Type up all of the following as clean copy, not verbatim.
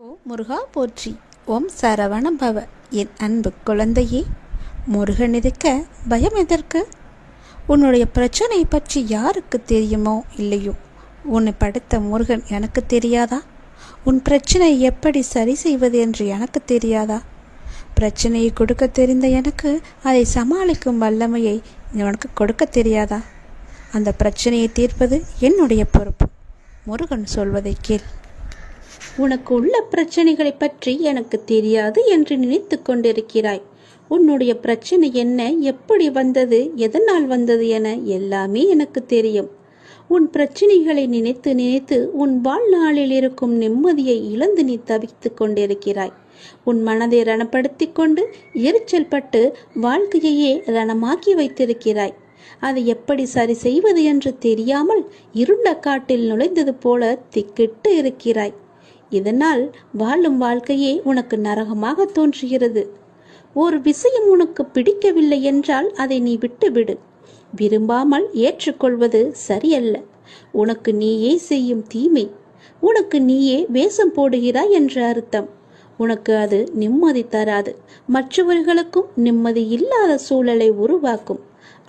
ஓ முருகா போற்றி. ஓம் சரவண பவ. என் அன்பு குழந்தையே, முருகன் இருக்க பயம் எதற்கு? உன்னுடைய பிரச்சனையை பற்றி யாருக்கு தெரியுமோ இல்லையோ, உன்னை படைத்த முருகன் எனக்கு தெரியாதா? உன் பிரச்சனையை எப்படி சரி செய்வது என்று எனக்கு தெரியாதா? பிரச்சனையை கொடுக்க தெரிந்த எனக்கு அதை சமாளிக்கும் வல்லமையை உனக்கு கொடுக்க தெரியாதா? அந்த பிரச்சனையை தீர்ப்பது என்னுடைய பொறுப்பு. முருகன் சொல்வதை கேள். உனக்கு உள்ள பிரச்சனைகளை பற்றி எனக்கு தெரியாது என்று நினைத்து கொண்டிருக்கிறாய். உன்னுடைய பிரச்சனை என்ன, எப்படி வந்தது, எதனால் வந்தது என எல்லாமே எனக்கு தெரியும். உன் பிரச்சனைகளை நினைத்து நினைத்து உன் வாழ்நாளில் இருக்கும் நிம்மதியை இழந்து நீ தவித்து கொண்டிருக்கிறாய். உன் மனதை ரணப்படுத்தி கொண்டு எரிச்சல் பட்டு வாழ்க்கையையே ரணமாக்கி வைத்திருக்கிறாய். அதை எப்படி சரி செய்வது என்று தெரியாமல் இருண்ட காட்டில் நுழைந்தது போல திக்கிட்டு இருக்கிறாய். இதனால் வாழும் வாழ்க்கையே உனக்கு நரகமாக தோன்றுகிறது. ஒரு விஷயம் உனக்கு பிடிக்கவில்லை என்றால் அதை நீ விட்டுவிடு. விரும்பாமல் ஏற்றுக்கொள்வது சரியல்ல. உனக்கு நீயே செய்யும் தீமை. உனக்கு நீயே வேஷம் போடுகிறாய் என்ற அர்த்தம். உனக்கு அது நிம்மதி தராது. மற்றவர்களுக்கும் நிம்மதி இல்லாத சூழலை உருவாக்கும்.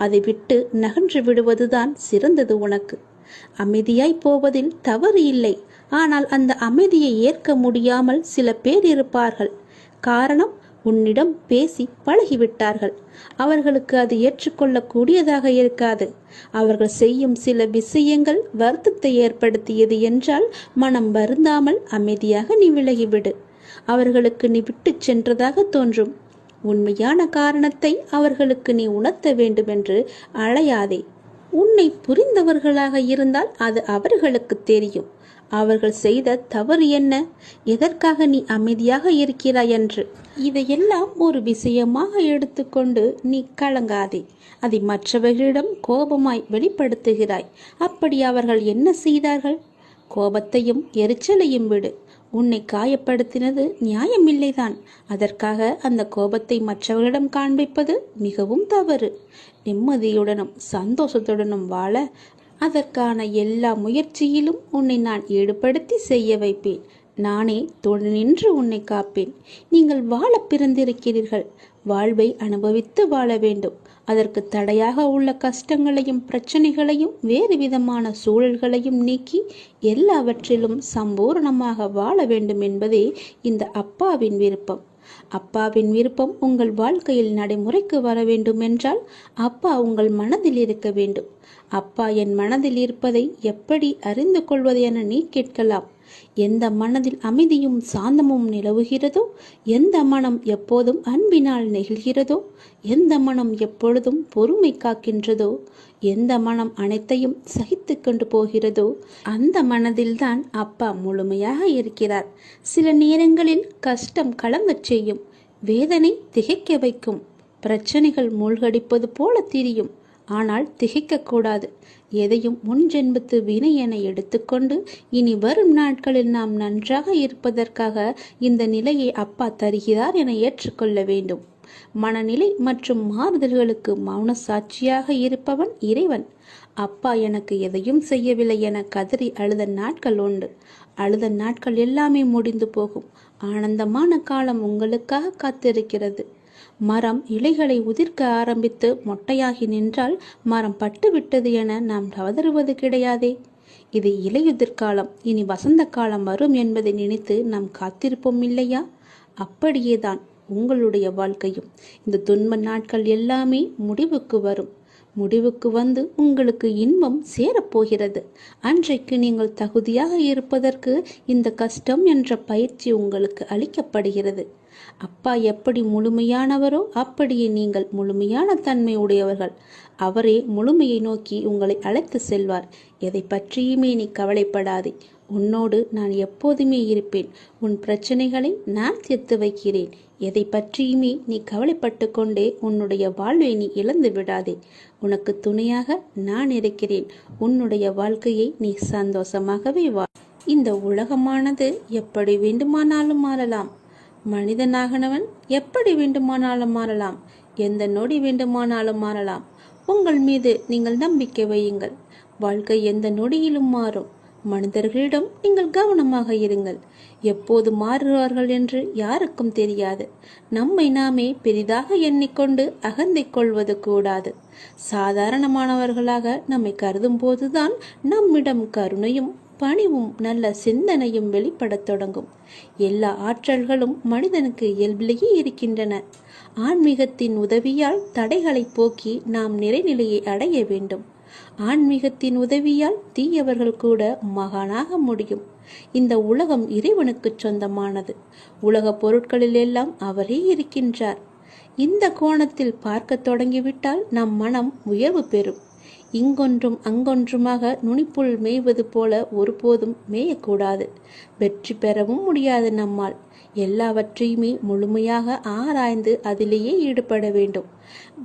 அதை விட்டு நகன்று விடுவதுதான் சிறந்தது உனக்கு. அமைதியாய் போவதில் தவறு இல்லை. ஆனால் அந்த அமைதியை ஏற்க முடியாமல் சில பேர் இருப்பார்கள். காரணம், உன்னிடம் பேசி பழகிவிட்டார்கள். அவர்களுக்கு அது ஏற்றுக்கொள்ளக்கூடியதாக இருக்காது. அவர்கள் செய்யும் சில விஷயங்கள் வருத்தத்தை ஏற்படுத்தியது என்றால் மனம் வருந்தாமல் அமைதியாக நீ விலகிவிடு. அவர்களுக்கு நீ விட்டு சென்றதாக தோன்றும். உண்மையான காரணத்தை அவர்களுக்கு நீ உணர்த்த வேண்டுமென்று அழையாதே. உன்னை புரிந்தவர்களாக இருந்தால் அது அவர்களுக்கு தெரியும். அவர்கள் செய்த தவறு என்ன, எதற்காக நீ அமைதியாக இருக்கிறாய் என்று. இதையெல்லாம் ஒரு விஷயமாக எடுத்துக்கொண்டு நீ கலங்காதே. அதை மற்றவர்களிடம் கோபமாய் வெளிப்படுத்துகிறாய். அப்படி அவர்கள் என்ன செய்தார்கள்? கோபத்தையும் எரிச்சலையும் விடு. உன்னை காயப்படுத்தினது நியாயமில்லைதான். அதற்காக அந்த கோபத்தை மற்றவர்களிடம் காண்பிப்பது மிகவும் தவறு. நிம்மதியுடனும் சந்தோஷத்துடனும் வாழ அதற்கான எல்லா முயற்சியிலும் உன்னை நான் ஈடுபடுத்தி செய்ய வைப்பேன். நானே துணை நின்று உன்னை காப்பேன். நீங்கள் வாழ பிறந்திருக்கிறீர்கள். வாழ்வை அனுபவித்து வாழ வேண்டும். அதற்கு தடையாக உள்ள கஷ்டங்களையும் பிரச்சனைகளையும் வேறு விதமான சூழல்களையும் நீக்கி எல்லாவற்றிலும் சம்பூர்ணமாக வாழ வேண்டும் என்பதே இந்த அப்பாவின் விருப்பம். அப்பாவின் விருப்பம் உங்கள் வாழ்க்கையில் நடைமுறைக்கு வர வேண்டும் என்றால் அப்பா உங்கள் மனதில் இருக்க வேண்டும். அப்பா என் மனதில் இருப்பதை எப்படி அறிந்து கொள்வது என நீ கேட்கலாம். எந்த மனதில் அமைதியும் சாந்தமும் நிலவுகிறதோ, எந்த மனம் எப்போதும் அன்பினால் நெகிழ்கிறதோ, எந்த மனம் எப்பொழுதும் பொறுமை காக்கின்றதோ, எந்த மனம் அனைத்தையும் சகித்து கொண்டு போகிறதோ அந்த மனதில்தான் அப்பா முழுமையாக இருக்கிறார். சில நேரங்களில் கஷ்டம் கலங்கச் செய்யும், வேதனை திகைக்க வைக்கும், பிரச்சனைகள் மூழ்கடிப்பது போல தெரியும். ஆனால் திகைக்கக்கூடாது. எதையும் முன்ஜென்மத்து வினை என எடுத்துக்கொண்டு இனி வரும் நாட்களில் நாம் நன்றாக இருப்பதற்காக இந்த நிலையை அப்பா தருகிறார் என ஏற்றுக்கொள்ள வேண்டும். மனநிலை மற்றும் மாறுதல்களுக்கு மௌன சாட்சியாக இருப்பவன் இறைவன். அப்பா எனக்கு எதையும் செய்யவில்லை என கதறி அழுத நாட்கள் உண்டு. அழுத நாட்கள் எல்லாமே முடிந்து போகும். ஆனந்தமான காலம் உங்களுக்காக காத்திருக்கிறது. மரம் இலைகளை உதிர்க்க ஆரம்பித்து மொட்டையாகி நின்றால் மரம் பட்டுவிட்டது என நாம் கதறுவது கிடையாதே. இது இலையுதிர் காலம். இனி வசந்த காலம் வரும் என்பதை நினைத்து நாம் காத்திருப்போம் இல்லையா? அப்படியேதான் உங்களுடைய வாழ்க்கையும். இந்த துன்ப நாட்கள் எல்லாமே முடிவுக்கு வரும். முடிவுக்கு வந்து உங்களுக்கு இன்பம் சேரப்போகிறது. அன்றைக்கு நீங்கள் தகுதியாக இருப்பதற்கு இந்த கஷ்டம் என்ற பயிற்சி உங்களுக்கு அளிக்கப்படுகிறது. அப்பா எப்படி முழுமையானவரோ அப்படியே நீங்கள் முழுமையான தன்மை உடையவர்கள். அவரே முழுமையை நோக்கி உங்களை அழைத்து செல்வார். எதை பற்றியுமே நீ கவலைப்படாதே. உன்னோடு நான் எப்போதுமே இருப்பேன். உன் பிரச்சனைகளை நான் தீர்த்து வைக்கிறேன். எதை பற்றியுமே நீ கவலைப்பட்டு கொண்டே உன்னுடைய வாழ்வை நீ இழந்து விடாதே. உனக்கு துணையாக நான் இருக்கிறேன். உன்னுடைய வாழ்க்கையை நீ சந்தோஷமாகவே வா. இந்த உலகமானது எப்படி வேண்டுமானாலும் மாறலாம். மனிதனாகனவன் எப்படி வேண்டுமானாலும் மாறலாம். எந்த நொடி வேண்டுமானாலும் மாறலாம். உங்கள் மீது நீங்கள் நம்பிக்கை வையுங்கள். வாழ்க்கை எந்த நொடியிலும் மாறும். மனிதர்களிடம் நீங்கள் கவனமாக இருங்கள். எப்போது மாறுவார்கள் என்று யாருக்கும் தெரியாது. நம்மை நாமே பெரிதாக எண்ணிக்கொண்டு அகந்தை கொள்வது கூடாது. சாதாரணமானவர்களாக நம்மை கருதும் போதுதான் நம்மிடம் கருணையும் பணிவும் நல்ல சிந்தனையும் வெளிப்படத் தொடங்கும். எல்லா ஆற்றல்களும் மனிதனுக்கு இயல்பிலேயே இருக்கின்றன. ஆன்மீகத்தின் உதவியால் தடைகளை போக்கி நாம் நிறைநிலையை அடைய வேண்டும். ஆன்மீகத்தின் உதவியால் தீயவர்கள் கூட மகானாக முடியும். இந்த உலகம் இறைவனுக்கு சொந்தமானது. உலக பொருட்களில் எல்லாம் அவரே இருக்கின்றார். இந்த கோணத்தில் பார்க்க தொடங்கிவிட்டால் நம் மனம் உயர்வு பெறும். இங்கொன்றும் அங்கொன்றுமாக நுனிப்புள் மேய்வது போல ஒருபோதும் மேயக்கூடாது. வெற்றி பெறவும் முடியாது நம்மால். எல்லாவற்றையுமே முழுமையாக ஆராய்ந்து அதிலேயே ஈடுபட வேண்டும்.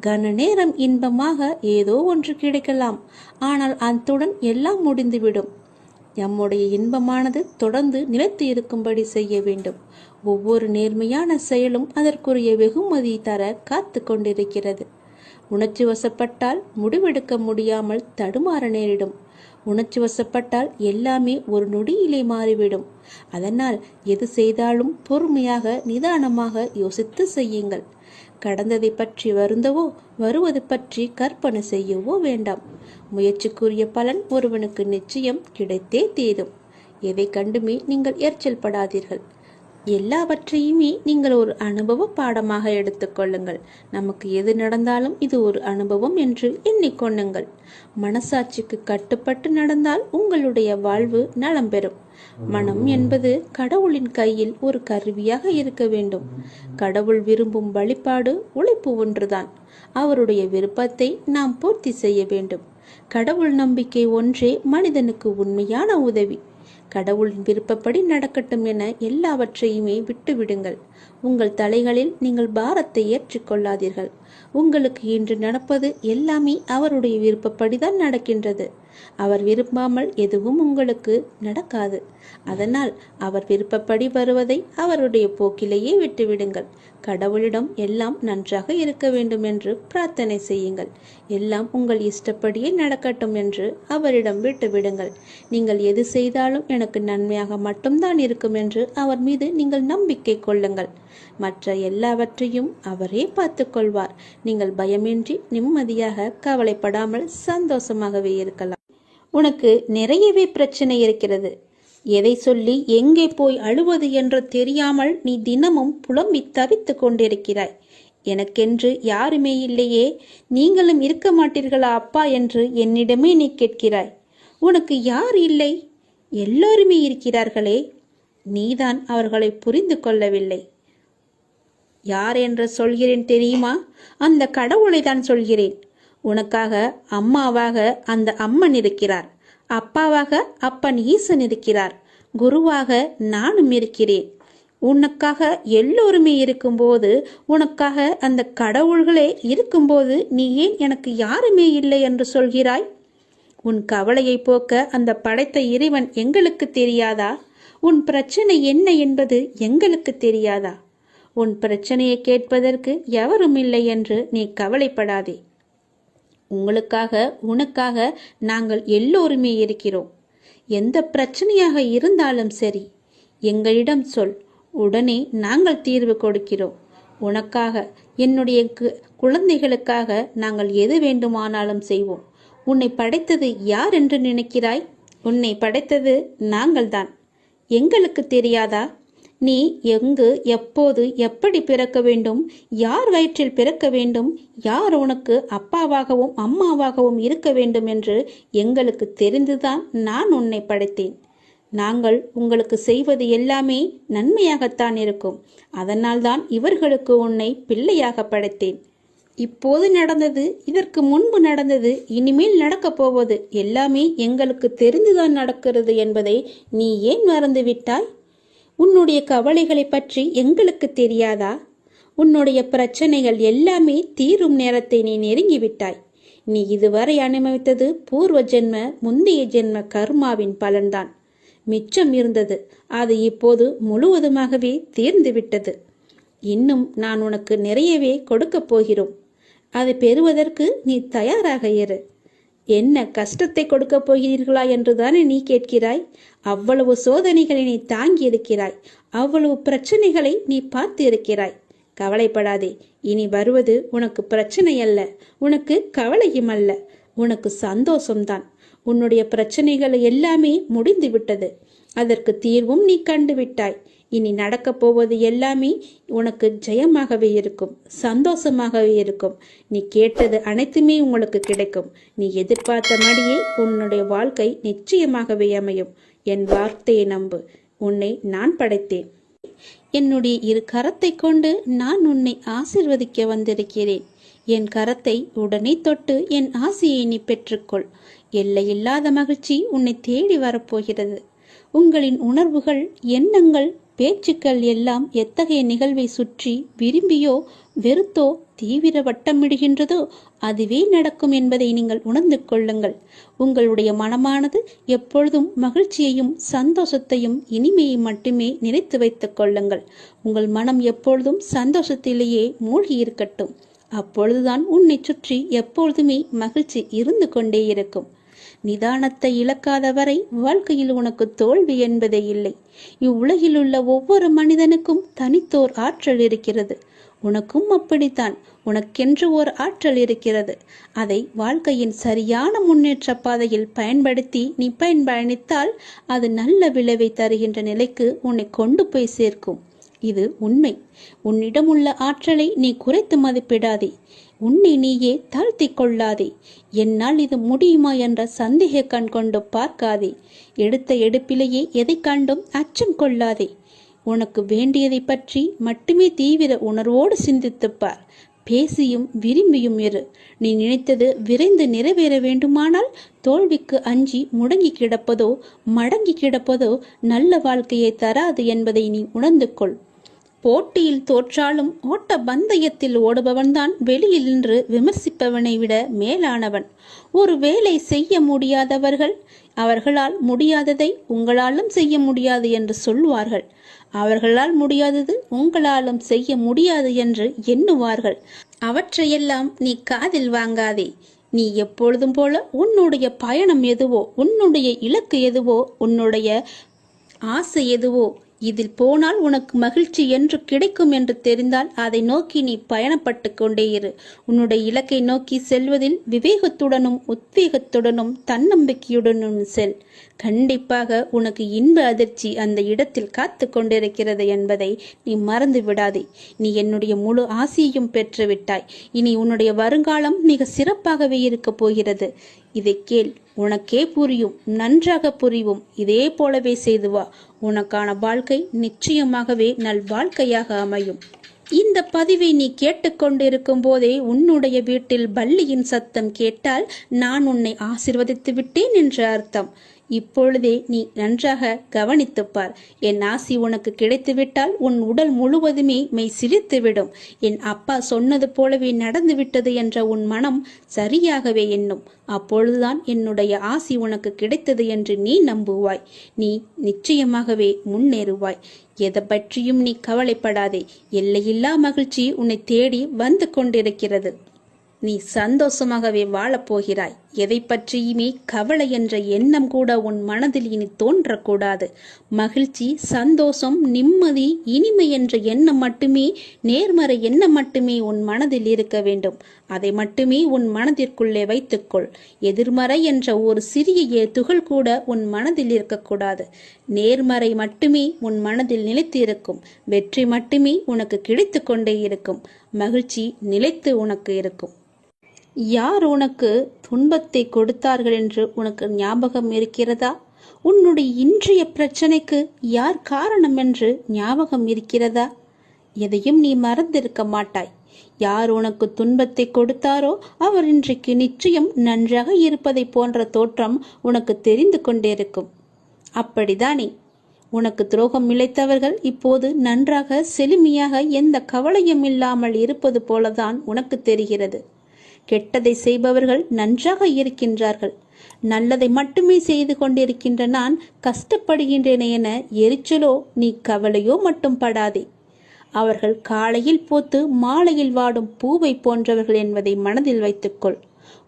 கன நேரம் இன்பமாக ஏதோ ஒன்று கிடைக்கலாம். ஆனால் அத்துடன் எல்லாம் முடிந்துவிடும். நம்முடைய இன்பமானது தொடர்ந்து நிலைத்து இருக்கும்படி செய்ய வேண்டும். ஒவ்வொரு நேர்மையான செயலும் அதற்குரிய வெகுமதி தர காத்து கொண்டிருக்கிறது. உணர்ச்சி வசப்பட்டால் முடிவெடுக்க முடியாமல் தடுமாற நேரிடும். உணர்ச்சி வசப்பட்டால் எல்லாமே ஒரு நொடியிலே மாறிவிடும். அதனால் எது செய்தாலும் பொறுமையாக நிதானமாக யோசித்து செய்யுங்கள். கடந்ததை பற்றி வருந்தவோ வருவது பற்றி கற்பனை செய்யவோ வேண்டாம். முயற்சிக்குரிய பலன் ஒருவனுக்கு நிச்சயம் கிடைத்தே தீரும். எதை கண்டுமே நீங்கள் எரிச்சல் படாதீர்கள். எல்லாவற்றையுமே நீங்கள் ஒரு அனுபவ பாடமாக எடுத்துக்கொள்ளுங்கள். நமக்கு எது நடந்தாலும் இது ஒரு அனுபவம் என்று எண்ணிக்கொள்ளுங்கள். மனசாட்சிக்கு கட்டுப்பட்டு நடந்தால் உங்களுடைய வாழ்வு நலம் பெறும். மனம் என்பது கடவுளின் கையில் ஒரு கருவியாக இருக்க வேண்டும். கடவுள் விரும்பும் வழிபாடு உழைப்பு ஒன்றுதான். அவருடைய விருப்பத்தை நாம் பூர்த்தி செய்ய வேண்டும். கடவுள் நம்பிக்கை ஒன்றே மனிதனுக்கு உண்மையான உதவி. கடவுளின் விருப்பப்படி நடக்கட்டும் என எல்லாவற்றையுமே விட்டுவிடுங்கள். உங்கள் தலைகளில் நீங்கள் பாரத்தை ஏற்றுக்கொள்ளாதீர்கள். உங்களுக்கு இன்று நடப்பது எல்லாமே அவருடைய விருப்பப்படிதான் நடக்கின்றது. அவர் விரும்பாமல் எதுவும் உங்களுக்கு நடக்காது. அதனால் அவர் விருப்பப்படி வருவதை அவருடைய போக்கிலேயே விட்டுவிடுங்கள். கடவுளிடம் எல்லாம் நன்றாக இருக்க வேண்டும் என்று பிரார்த்தனை செய்யுங்கள். எல்லாம் உங்கள் இஷ்டப்படியே நடக்கட்டும் என்று அவரிடம் விட்டுவிடுங்கள். நீங்கள் எது செய்தாலும் எனக்கு நன்மையாக மட்டும்தான் இருக்கும் என்று அவர் மீது நீங்கள் நம்பிக்கை கொள்ளுங்கள். மற்ற எல்லாவற்றையும் அவரே பார்த்து கொள்வார். நீங்கள் பயமின்றி நிம்மதியாக கவலைப்படாமல் சந்தோஷமாகவே இருக்கலாம். உனக்கு நிறையவே பிரச்சனை இருக்கிறது. எதை சொல்லி எங்கே போய் அழுவது என்று தெரியாமல் நீ தினமும் புலம்பி தவித்து கொண்டிருக்கிறாய். எனக்கென்று யாருமே இல்லையே, நீங்களும் இருக்க மாட்டீர்களா அப்பா என்று என்னிடமே நீ கேட்கிறாய். உனக்கு யார் இல்லை? எல்லோருமே இருக்கிறார்களே. நீதான் அவர்களை புரிந்து கொள்ளவில்லை. யார் என்று சொல்கிறேன் தெரியுமா? அந்த கடவுளை தான் சொல்கிறேன். உனக்காக அம்மாவாக அந்த அம்மன் இருக்கிறார். அப்பாவாக அப்பன் ஈசன் இருக்கிறார். குருவாக நானும் இருக்கிறேன். உனக்காக எல்லோருமே இருக்கும்போது, உனக்காக அந்த கடவுள்களே இருக்கும்போது நீ ஏன் எனக்கு யாருமே இல்லை என்று சொல்கிறாய்? உன் கவலையை போக்க அந்த படைத்த இறைவன் எங்களுக்கு தெரியாதா? உன் பிரச்சனை என்ன என்பது எங்களுக்கு தெரியாதா? உன் பிரச்சனையை கேட்பதற்கு எவரும் இல்லை என்று நீ கவலைப்படாதே. உங்களுக்காக உனக்காக நாங்கள் எல்லோருமே இருக்கிறோம். எந்த பிரச்சனையாக இருந்தாலும் சரி, எங்களிடம் சொல். உடனே நாங்கள் தீர்வு கொடுக்கிறோம். உனக்காக, என்னுடைய குழந்தைகளுக்காக நாங்கள் எது வேண்டுமானாலும் செய்வோம். உன்னை படைத்தது யார் என்று நினைக்கிறாய்? உன்னை படைத்தது நாங்கள்தான். எங்களுக்கு தெரியாதா? நீ எங்கு, எப்போது, எப்படி பிறக்க வேண்டும், யார் வயிற்றில் பிறக்க வேண்டும், யார் உனக்கு அப்பாவாகவும் அம்மாவாகவும் இருக்க வேண்டும் என்று எங்களுக்கு தெரிந்துதான் நான் உன்னை படைத்தேன். நாங்கள் உங்களுக்கு செய்வது எல்லாமே நன்மையாகத்தான் இருக்கும். அதனால்தான் இவர்களுக்கு உன்னை பிள்ளையாக படைத்தேன். இப்போது நடந்தது, இதற்கு முன்பு நடந்தது, இனிமேல் நடக்கப் போவது எல்லாமே எங்களுக்கு தெரிந்துதான் நடக்கிறது என்பதை நீ ஏன் மறந்துவிட்டாய்? உன்னுடைய கவலைகளை பற்றி எங்களுக்கு தெரியாதா? உன்னுடைய பிரச்சனைகள் எல்லாமே தீரும் நேரத்தை நீ நெருங்கிவிட்டாய். நீ இதுவரை அனுபவித்தது பூர்வ ஜென்ம முந்தைய ஜென்ம கர்மாவின் பலன்தான். மிச்சம் இருந்தது, அது இப்போது முழுவதுமாகவே தீர்ந்துவிட்டது. இன்னும் நான் உனக்கு நிறையவே கொடுக்கப் போகிறோம். அதை பெறுவதற்கு நீ தயாராக இரு. என்ன கஷ்டத்தை கொடுக்க போகிறீர்களா என்றுதானே நீ கேட்கிறாய்? அவ்வளவு சோதனைகளை நீ தாங்கி இருக்கிறாய், அவ்வளவு பிரச்சனைகளை நீ பார்த்து இருக்கிறாய். கவலைப்படாதே, இனி வருவது உனக்கு பிரச்சனை அல்ல, உனக்கு கவலையும் அல்ல, உனக்கு சந்தோஷம்தான். உன்னுடைய பிரச்சனைகள் எல்லாமே முடிந்து விட்டது, அதற்கு தீர்வும் நீ கண்டு விட்டாய். இனி நடக்கப் போவது எல்லாமே உனக்கு ஜெயமாகவே இருக்கும், சந்தோஷமாகவே இருக்கும். நீ கேட்டது அனைத்துமே உங்களுக்கு கிடைக்கும். நீ எதிர்பார்த்த மாதிரியே உன்னுடைய வாழ்க்கை நிச்சயமாகவே அமையும். என் வார்த்தையை நம்பு. உன்னை நான் படைத்தேன். என்னுடைய இரு கரத்தை கொண்டு நான் உன்னை ஆசிர்வதிக்க வந்திருக்கிறேன். என் கரத்தை உடனே தொட்டு என் ஆசையை நீ பெற்றுக்கொள். எல்லையில்லாத மகிழ்ச்சி உன்னை தேடி வரப்போகிறது. உங்களின் உணர்வுகள், எண்ணங்கள், பேச்சுக்கள் எல்லாம் எத்தகைய நிகழ்வை சுற்றி விரும்பியோ வெறுத்தோ தீவிர வட்டமிடுகின்றதோ அதுவே நடக்கும் என்பதை நீங்கள் உணர்ந்து கொள்ளுங்கள். உங்களுடைய மனமானது எப்பொழுதும் மகிழ்ச்சியையும் சந்தோஷத்தையும் இனிமையை மட்டுமே நினைத்து வைத்துக் கொள்ளுங்கள். உங்கள் மனம் எப்பொழுதும் சந்தோஷத்திலேயே மூழ்கி இருக்கட்டும். அப்பொழுதுதான் உன்னை சுற்றி எப்பொழுதுமே மகிழ்ச்சி இருந்து கொண்டே இருக்கும். நிதானத்தை இழக்காத வரை வாழ்க்கையில் உனக்கு தோல்வி என்பதே இல்லை. இவ்வுலகில் உள்ள ஒவ்வொரு மனிதனுக்கும் தனித்தோர் ஆற்றல் இருக்கிறது. உனக்கும் அப்படித்தான். உனக்கென்று ஒரு ஆற்றல் இருக்கிறது. அதை வாழ்க்கையின் சரியான முன்னேற்ற பாதையில் பயன்படுத்தி நீ பயணித்தால் அது நல்ல விளைவை தருகின்ற நிலைக்கு உன்னை கொண்டு போய் சேர்க்கும். இது உண்மை. உன்னிடம் உள்ள ஆற்றலை நீ குறைத்து மதிப்பிடாதே. உன்னை நீயே தாழ்த்தி கொள்ளாதே. என்னால் இது முடியுமா என்ற சந்தேக கண் கொண்டு பார்க்காதே. எடுத்த எடுப்பிலேயே எதை கண்டும் அச்சம் கொள்ளாதே. உனக்கு வேண்டியதை பற்றி மட்டுமே தீவிர உணர்வோடு சிந்தித்துப்பார். பேசியும் விரும்பியும் இரு. நீ நினைத்தது விரைந்து நிறைவேற வேண்டுமானால் தோல்விக்கு அஞ்சி முடங்கி கிடப்பதோ மடங்கி கிடப்பதோ நல்ல வாழ்க்கையை தராது என்பதை நீ உணர்ந்து கொள். போட்டியில் தோற்றாலும் ஓட்ட பந்தயத்தில் ஓடுபவன்தான் வெளியில் நின்று விமர்சிப்பவனை விட மேலானவன். ஒரு வேலை செய்ய முடியாதவர்கள் அவர்களால் முடியாததை உங்களாலும் செய்ய முடியாது என்று சொல்வார்கள். அவர்களால் முடியாதது உங்களாலும் செய்ய முடியாது என்று எண்ணுவார்கள். அவற்றையெல்லாம் நீ காதில் வாங்காதே. நீ எப்பொழுதும் போல உன்னுடைய பயணம் எதுவோ, உன்னுடைய இலக்கு எதுவோ, உன்னுடைய ஆசை எதுவோ, இதில் போனால் உனக்கு மகிழ்ச்சி என்று கிடைக்கும் என்று தெரிந்தால் அதை நோக்கி நீ பயணப்பட்டு கொண்டே இரு. உன்னுடைய இலக்கை நோக்கி செல்வதில் விவேகத்துடனும் உத்வேகத்துடனும் தன்னம்பிக்கையுடனும் செல். கண்டிப்பாக உனக்கு இன்ப அதிர்ச்சி அந்த இடத்தில் காத்து கொண்டிருக்கிறது என்பதை நீ மறந்து விடாதே. நீ என்னுடைய முழு ஆசையையும் பெற்றுவிட்டாய். இனி உன்னுடைய வருங்காலம் மிக சிறப்பாகவே இருக்கப் போகிறது. இதை கேள், உனக்கே புரியும், நன்றாக புரியும். இதே போலவே செய்து வா. உனக்கான வாழ்க்கை நிச்சயமாகவே நல் வாழ்க்கையாக அமையும். இந்த பதிவை நீ கேட்டுக்கொண்டிருக்கும் போதே உன்னுடைய வீட்டில் பல்லியின் சத்தம் கேட்டால் நான் உன்னை ஆசிர்வதித்து விட்டேன் என்று அர்த்தம். இப்பொழுதே நீ நன்றாக கவனித்துப்பார். என் ஆசி உனக்கு கிடைத்துவிட்டால் உன் உடல் முழுவதுமே மெய் சிரித்துவிடும். என் அப்பா சொன்னது போலவே நடந்துவிட்டது என்ற உன் மனம் சரியாகவே எண்ணும். அப்பொழுதுதான் என்னுடைய ஆசி உனக்கு கிடைத்தது என்று நீ நம்புவாய். நீ நிச்சயமாகவே முன்னேறுவாய். எதை பற்றியும் நீ கவலைப்படாதே. எல்லையில்லா மகிழ்ச்சி உன்னை தேடி வந்து கொண்டிருக்கிறது. நீ சந்தோஷமாகவே வாழப்போகிறாய். எதை பற்றியுமே கவலை என்ற எண்ணம் கூட உன் மனதில் இனி தோன்றக்கூடாது. மகிழ்ச்சி, சந்தோஷம், நிம்மதி, இனிமை என்ற எண்ணம் மட்டுமே, நேர்மறை எண்ணம் மட்டுமே உன் மனதில் இருக்க வேண்டும். அதை மட்டுமே உன் மனதிற்குள்ளே வைத்துக்கொள். எதிர்மறை என்ற ஒரு சிறிய துகள் கூட உன் மனதில் இருக்கக்கூடாது. நேர்மறை மட்டுமே உன் மனதில் நிலைத்து இருக்கும். வெற்றி மட்டுமே உனக்கு கிடைத்து கொண்டே இருக்கும். மகிழ்ச்சி நிலைத்து உனக்கு இருக்கும். யார் உனக்கு துன்பத்தை கொடுத்தார்கள் என்று உனக்கு ஞாபகம் இருக்கிறதா? உன்னுடைய இன்றைய பிரச்சனைக்கு யார் காரணம் என்று ஞாபகம் இருக்கிறதா? எதையும் நீ மறந்திருக்க மாட்டாய். யார் உனக்கு துன்பத்தை கொடுத்தாரோ அவர் இன்றைக்கு நிச்சயம் நன்றாக இருப்பதை போன்ற தோற்றம் உனக்கு தெரிந்து கொண்டிருக்கும். அப்படிதானே? உனக்கு துரோகம் இழைத்தவர்கள் இப்போது நன்றாக செழுமையாக எந்த கவலையும் இல்லாமல் இருப்பது போலதான் உனக்கு தெரிகிறது. கெட்டதை செய்பவர்கள் நன்றாக இருக்கின்றார்கள். நல்லதை மட்டுமே செய்து கொண்டிருக்கின்ற நான் கஷ்டப்படுகின்றேன் என எரிச்சலோ நீ கவலையோ மட்டும் படாதே. அவர்கள் காலையில் பூத்து மாலையில் வாடும் பூவை போன்றவர்கள் என்பதை மனதில் வைத்துக்கொள்.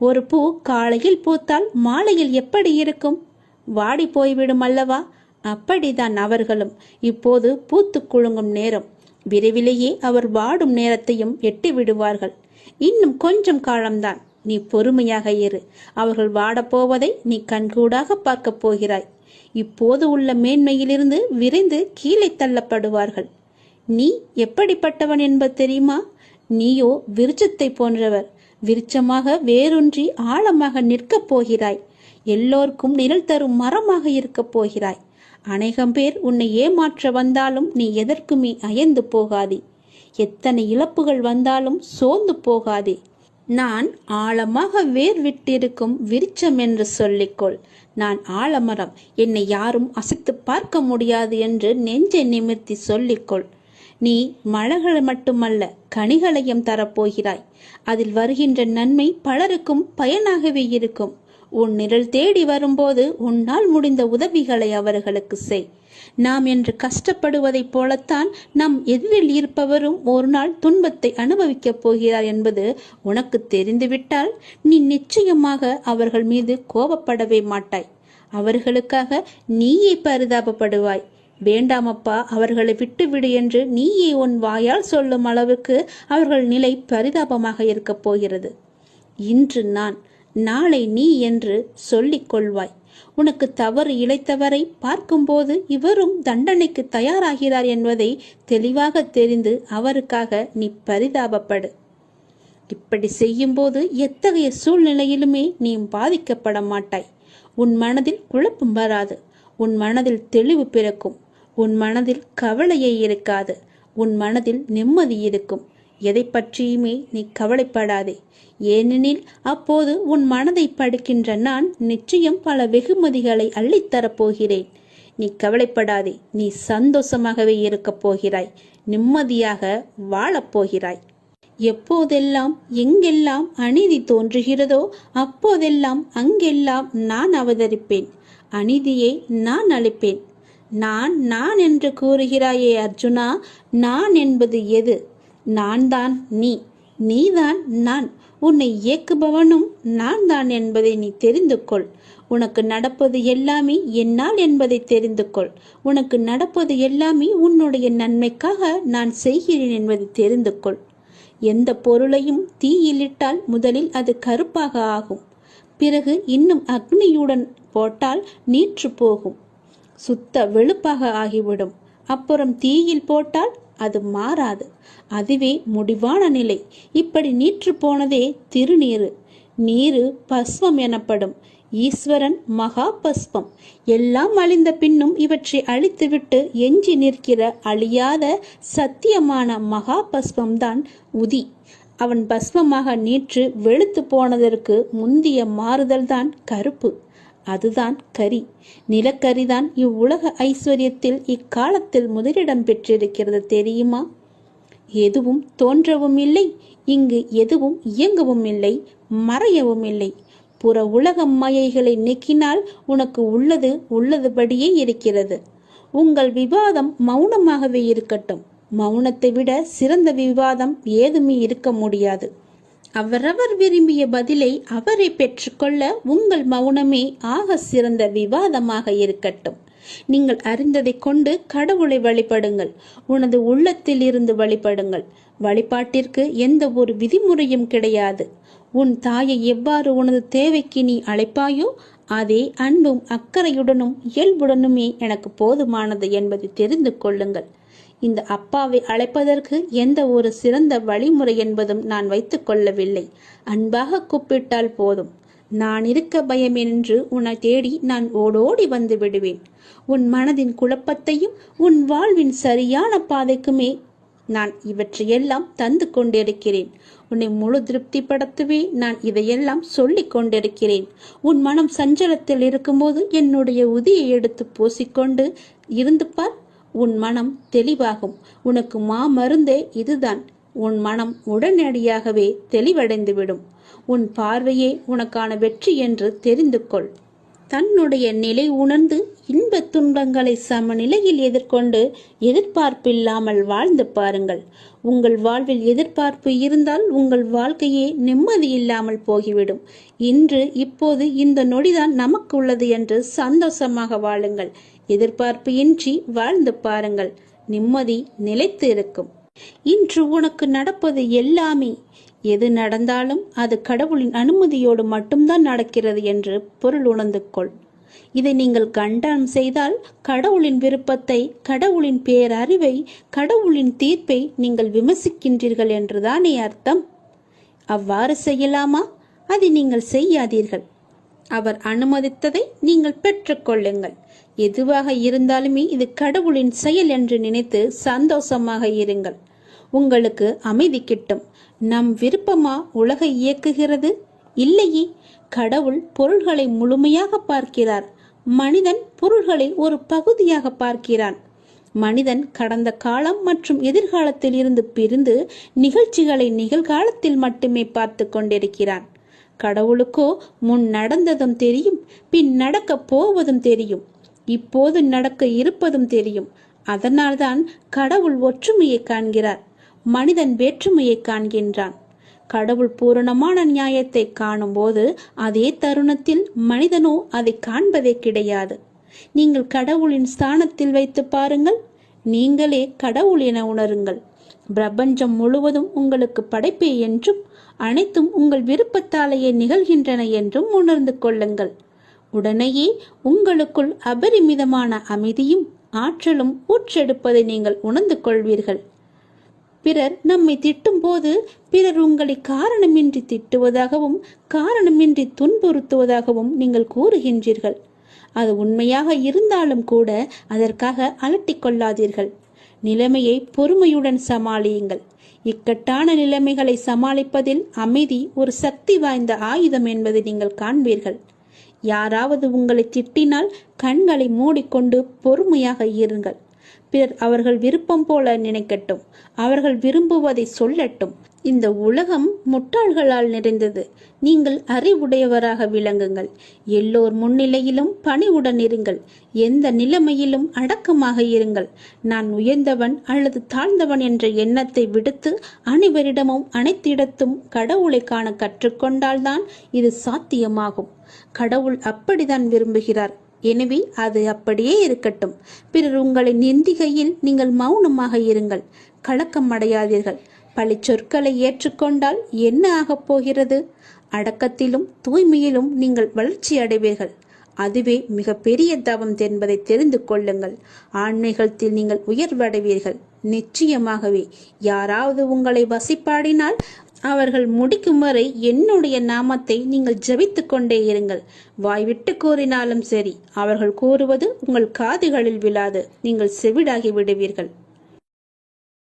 ஒரு பூ காலையில் பூத்தால் மாலையில் எப்படி இருக்கும்? வாடி போய்விடும் அல்லவா? அப்படிதான் அவர்களும். இப்போது பூத்து குலுங்கும் நேரம். விரைவிலேயே அவர் வாடும் நேரத்தையும் எட்டி விடுவார்கள். இன்னும் கொஞ்சம் காலம்தான். நீ பொறுமையாக இரு. அவர்கள் வாடப்போவதை நீ கண்கூடாக பார்க்கப் போகிறாய். இப்போது உள்ள மேன்மையிலிருந்து விரைந்து கீழே தள்ளப்படுவார்கள். நீ எப்படிப்பட்டவன் என்பது தெரியுமா? நீயோ விருட்சத்தை போன்றவர். விருட்சமாக வேரூன்றி ஆழமாக நிற்கப் போகிறாய். எல்லோருக்கும் நிழல் தரும் மரமாக இருக்கப் போகிறாய். அநேகம் பேர் உன்னை ஏமாற்ற வந்தாலும் நீ எதற்குமே அயர்ந்து போகாதே. எத்தனை இழப்புகள் வந்தாலும் சோர்ந்து போகாதே. நான் ஆழமாக வேர் விட்டிருக்கும் விருட்சம் என்று சொல்லிக்கொள். நான் ஆலமரம், என்னை யாரும் அசைத்து பார்க்க முடியாது என்று நெஞ்சை நிமிர்த்தி சொல்லிக்கொள். நீ மலர்கள் மட்டுமல்ல, கனிகளையும் தரப்போகிறாய். அதில் வருகின்ற நன்மை பலருக்கும் பயனாகவே இருக்கும். உன் நிழல் தேடி வரும்போது உன்னால் முடிந்த உதவிகளை அவர்களுக்கு செய். நாம் என்று கஷ்டப்படுவதைப் போலத்தான் நம் எதிரில் இருப்பவரும் ஒரு நாள் துன்பத்தை அனுபவிக்கப் போகிறார் என்பது உனக்கு தெரிந்துவிட்டால் நீ நிச்சயமாக அவர்கள் மீது கோபப்படவே மாட்டாய். அவர்களுக்காக நீயே பரிதாபப்படுவாய். வேண்டாமப்பா, அவர்களை விட்டுவிடு என்று நீயே உன் வாயால் சொல்லும் அளவுக்கு அவர்கள் நிலை பரிதாபமாக இருக்கப் போகிறது. இன்று நான், நாளை நீ என்று சொல்லிக் கொள்வாய். உனக்கு தவறு இழைத்தவரை பார்க்கும்போது இவரும் தண்டனைக்கு தயாராகிறார் என்பதை தெளிவாக தெரிந்து அவருக்காக நீ பரிதாபப்படு. இப்படி செய்யும்போது எத்தகைய சூழ்நிலையிலுமே நீ பாதிக்கப்பட மாட்டாய். உன் மனதில் குழப்பம் வராது. உன் மனதில் தெளிவு பிறக்கும். உன் மனதில் கவலையே இருக்காது. உன் மனதில் நிம்மதி இருக்கும். எதை பற்றியுமே நீ கவலைப்படாதே. ஏனெனில் அப்போது உன் மனதை படிக்கின்ற நான் நிச்சயம் பல வெகுமதிகளை அள்ளித்தரப்போகிறேன். நீ கவலைப்படாதே. நீ சந்தோஷமாகவே இருக்கப் போகிறாய். நிம்மதியாக வாழப்போகிறாய். எப்போதெல்லாம் எங்கெல்லாம் அநீதி தோன்றுகிறதோ அப்போதெல்லாம் அங்கெல்லாம் நான் அவதரிப்பேன். அநீதியை நான் அளிப்பேன். நான் நான் என்று கூறுகிறாயே அர்ஜுனா, நான் என்பது எது? நான் தான் நீ, நீதான் நான். உன்னை இயக்குபவனும் நான் தான் என்பதை நீ தெரிந்து கொள். உனக்கு நடப்பது எல்லாமே என்னால் என்பதை தெரிந்து கொள். உனக்கு நடப்பது எல்லாமே உன்னுடைய நன்மைக்காக நான் செய்கிறேன் என்பதை தெரிந்து கொள். எந்த பொருளையும் தீயிலிட்டால் முதலில் அது கருப்பாக ஆகும். பிறகு இன்னும் அக்னியுடன் போட்டால் நீற்று போகும், சுத்த வெளுப்பாக ஆகிவிடும். அப்புறம் தீயில் போட்டால் அது மாறாது. அதுவே முடிவான நிலை. இப்படி நீற்று போனதே திருநீரு. நீரு பஸ்மம் எனப்படும். ஈஸ்வரன் மகா பஸ்மம். எல்லாம் அழிந்த பின்னும் இவற்றை அழித்துவிட்டு எஞ்சி நிற்கிற அழியாத சத்தியமான மகா பஸ்மம்தான் உதி. அவன் பஸ்மமாக நீற்று வெளுத்து போனதற்கு முந்திய மாறுதல்தான் கருப்பு. அதுதான் கரி. நிலக்கரிதான் இவ்வுலக ஐஸ்வர்யத்தில் இக்காலத்தில் முதலிடம் பெற்றிருக்கிறது தெரியுமா? எதுவும் தோன்றவும் இல்லை, இங்கு எதுவும் இயங்கவும் இல்லை, மறையவும் இல்லை. புற உலக மாயைகளை நீக்கினால் உனக்கு உள்ளது உள்ளதுபடியே இருக்கிறது. உங்கள் விவாதம் மௌனமாகவே இருக்கட்டும். மௌனத்தை விட சிறந்த விவாதம் ஏதுமே இருக்க முடியாது. அவரவர் விரும்பிய பதிலை அவரை பெற்றுக்கொள்ள உங்கள் மௌனமே ஆக சிறந்த விவாதமாக இருக்கட்டும். நீங்கள் அறிந்ததை கொண்டு கடவுளை வழிபடுங்கள். உனது உள்ளத்தில் இருந்து வழிபடுங்கள். வழிபாட்டிற்கு எந்த ஒரு விதிமுறையும் கிடையாது. உன் தாயை எவ்வாறு உனது தேவைக்கு நீ அழைப்பாயோ அதே அன்பும் அக்கறையுடனும் இயல்புடனுமே எனக்கு போதுமானது என்பதை தெரிந்து கொள்ளுங்கள். இந்த அப்பாவை அழைப்பதற்கு எந்த ஒரு சிறந்த வழிமுறை என்பதும் நான் வைத்துக் கொள்ளவில்லை. அன்பாக கூப்பிட்டால் போதும். நான் இருக்க பயமென்று உன்னை தேடி நான் ஓடோடி வந்து விடுவேன். உன் மனதின் குழப்பத்தையும் உன் வாழ்வின் சரியான பாதைக்குமே நான் இவற்றையெல்லாம் தந்து கொண்டிருக்கிறேன். உன்னை முழு திருப்திப்படுத்தவே நான் இதையெல்லாம் சொல்லிக் கொண்டிருக்கிறேன். உன் மனம் சஞ்சலத்தில் இருக்கும்போது என்னுடைய உதியை எடுத்து பூசிக்கொண்டு இருந்து பார். உன் மனம் தெளிவாகும். உனக்கு மாமருந்தே இதுதான். உன் மனம் உடனடியாகவே தெளிவடைந்துவிடும். உன் பார்வையே உனக்கான வெற்றி என்று தெரிந்து கொள். தன்னுடைய நிலை உணர்ந்து இன்பத் துன்பங்களை சமநிலையில் எதிர்கொண்டு எதிர்பார்ப்பில்லாமல் வாழ்ந்து பாருங்கள். உங்கள் வாழ்வில் எதிர்பார்ப்பு இருந்தால் உங்கள் வாழ்க்கையே நிம்மதி இல்லாமல் போய்விடும். இப்போது இந்த நொடிதான் நமக்கு உள்ளது என்று சந்தோஷமாக வாழுங்கள். எதிர்பார்ப்பு இன்றி வாழ்ந்து பாருங்கள். நிம்மதி நிலைத்து இருக்கும். இன்று உனக்கு நடப்பது எல்லாமே, எது நடந்தாலும் அது கடவுளின் அனுமதியோடு மட்டும்தான் நடக்கிறது என்று பொருள் உணர்ந்து கொள். இதை நீங்கள் கண்டனம் செய்தால் கடவுளின் விருப்பத்தை, கடவுளின் பேரறிவை, கடவுளின் தீர்ப்பை நீங்கள் விமர்சிக்கின்றீர்கள் என்றுதானே அர்த்தம். அவ்வாறு செய்யலாமா? அதை நீங்கள் செய்யாதீர்கள். அவர் அனுமதித்ததை நீங்கள் பெற்றுக்கொள்ளுங்கள். எதுவாக இருந்தாலுமே இது கடவுளின் செயல் என்று நினைத்து சந்தோஷமாக இருங்கள். உங்களுக்கு அமைதி கிட்டும். நம் விருப்பமா உலகை இயக்குகிறது? இல்லையே. கடவுள் பொருள்களை முழுமையாக பார்க்கிறார். மனிதன் பொருள்களை ஒரு பகுதியாக பார்க்கிறான். மனிதன் கடந்த காலம் மற்றும் எதிர்காலத்தில் இருந்து பிரிந்து நிகழ்ச்சிகளை நிகழ்காலத்தில் மட்டுமே பார்த்து கொண்டிருக்கிறான். கடவுளுக்கோ முன் நடந்ததும் தெரியும், பின் நடக்க போவதும் தெரியும், இப்போது நடக்க இருப்பதும் தெரியும். அதனால்தான் கடவுள் ஒற்றுமையை காண்கிறார், மனிதன் வேற்றுமையை காண்கின்றான். கடவுள் பூரணமான நியாயத்தை காணும் போது அதே தருணத்தில் மனிதனோ அதை காண்பதே கிடையாது. நீங்கள் கடவுளின் ஸ்தானத்தில் வைத்து பாருங்கள். நீங்களே கடவுள் என உணருங்கள். பிரபஞ்சம் முழுவதும் உங்களுக்கு படைப்பே என்றும் அனைத்தும் உங்கள் விருப்பத்தாலேயே நிகழ்கின்றன என்றும் உணர்ந்து கொள்ளுங்கள். உடனேயே உங்களுக்குள் அபரிமிதமான அமைதியும் ஆற்றலும் ஊற்றெடுப்பதை நீங்கள் உணர்ந்து கொள்வீர்கள். பிறர் நம்மை திட்டும் போது பிறர் உங்களை காரணமின்றி திட்டுவதாகவும் காரணமின்றி துன்புறுத்துவதாகவும் நீங்கள் கூறுகின்றீர்கள். அது உண்மையாக இருந்தாலும் கூட அதற்காக அலட்டிக் கொள்ளாதீர்கள். நிலைமையை பொறுமையுடன் சமாளியுங்கள். இக்கட்டான நிலைமைகளை சமாளிப்பதில் அமைதி ஒரு சக்தி வாய்ந்த ஆயுதம் என்பதை நீங்கள் காண்பீர்கள். யாராவது உங்களை திட்டினால் கண்களை மூடிக்கொண்டு பொறுமையாக இருங்கள். பிறர் அவர்கள் விருப்பம் போல நினைக்கட்டும், அவர்கள் விரும்புவதை சொல்லட்டும். இந்த உலகம் முட்டாள்களால் நிறைந்தது. நீங்கள் அறிவுடையவராக விளங்குங்கள். எல்லோர் முன்னிலையிலும் பணிவுடன் இருங்கள். எந்த நிலைமையிலும் அடக்கமாக இருங்கள். நான் உயர்ந்தவன் அல்லது தாழ்ந்தவன் என்ற எண்ணத்தை விடுத்து அனைவரிடமும் அனைத்திடத்தும் கடவுளை காண கற்றுக்கொண்டால்தான் இது சாத்தியமாகும். கடவுள் அப்படித்தான் விரும்புகிறார். எனவே அது அப்படியே இருக்கட்டும். பிறர் உங்களை நிந்திகையில் நீங்கள் மௌனமாக இருங்கள். கலக்கம் அடையாதீர்கள். பழி சொற்களை ஏற்றுக்கொண்டால் என்ன ஆகப் போகிறது? அடக்கத்திலும் தூய்மையிலும் நீங்கள் வளர்ச்சி அடைவீர்கள். அதுவே மிக பெரிய தவம் என்பதை தெரிந்து கொள்ளுங்கள். ஆன்மீகத்தில் நீங்கள் உயர்வடைவீர்கள். நிச்சயமாகவே யாராவது உங்களை வசிப்பாடினால் அவர்கள் முடிக்கும் வரை என்னுடைய நாமத்தை நீங்கள் ஜபித்து கொண்டே இருங்கள். வாய்விட்டு கூறினாலும் சரி, அவர்கள் கூறுவது உங்கள் காதுகளில் விழாது. நீங்கள் செவிடாகி விடுவீர்கள்.